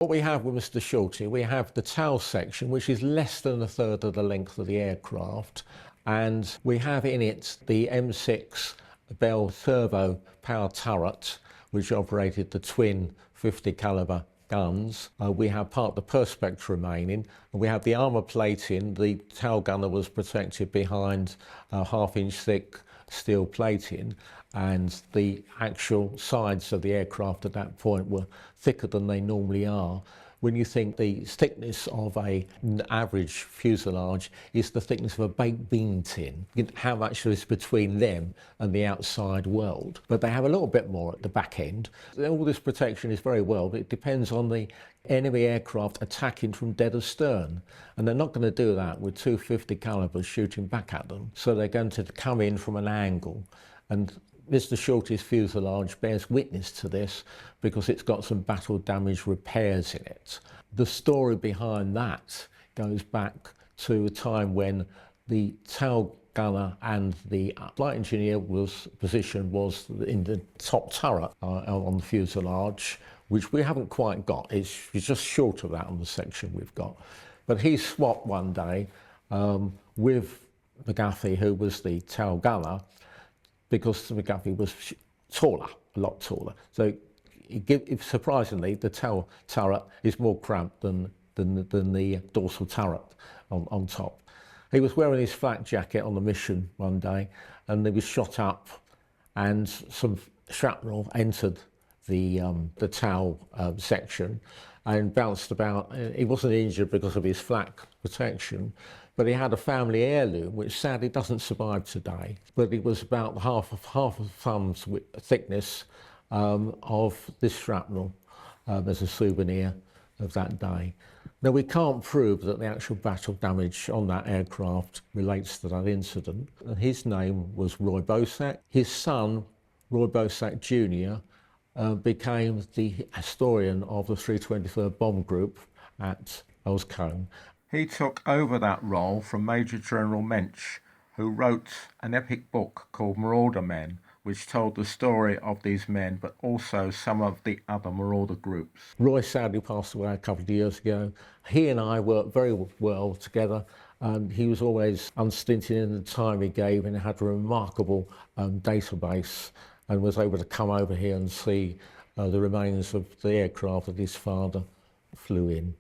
What we have with Mr. Shorty, we have the tail section, which is less than a third of the length of the aircraft, and we have in it the M6 Bell turbo power turret, which operated the twin 50 caliber guns. We have part of the perspex remaining, and we have the armour plating. The tail gunner was protected behind half-inch thick steel plating, and the actual sides of the aircraft at that point were thicker than they normally are. When you think the thickness of an average fuselage is the thickness of a baked bean tin, how much is between them and the outside world. But they have a little bit more at the back end. All this protection is very well, but it depends on the enemy aircraft attacking from dead astern. And they're not going to do that with 250 calibers shooting back at them. So they're going to come in from an angle. And Mr. Shorty's fuselage bears witness to this because it's got some battle damage repairs in it. The story behind that goes back to a time when the tail gunner and the flight engineer position was in the top turret on the fuselage, which we haven't quite got. It's just short of that on the section we've got. But he swapped one day with McGuffey, who was the tail gunner, because McGuffey was taller, a lot taller. So surprisingly, the tail turret is more cramped than the dorsal turret on top. He was wearing his flak jacket on the mission one day, and he was shot up, and some shrapnel entered the tail section and bounced about. He wasn't injured because of his flak protection, but he had a family heirloom, which sadly doesn't survive today. But it was about half a thumb's thickness of this shrapnel as a souvenir of that day. Now, we can't prove that the actual battle damage on that aircraft relates to that incident. And his name was Roy Bosack. His son, Roy Bosack Jr., became the historian of the 323rd Bomb Group at Elscombe. He took over that role from Major General Mensch, who wrote an epic book called Marauder Men, which told the story of these men, but also some of the other marauder groups. Roy sadly passed away a couple of years ago. He and I worked very well together, and he was always unstinted in the time he gave, and had a remarkable database, and was able to come over here and see the remains of the aircraft that his father flew in.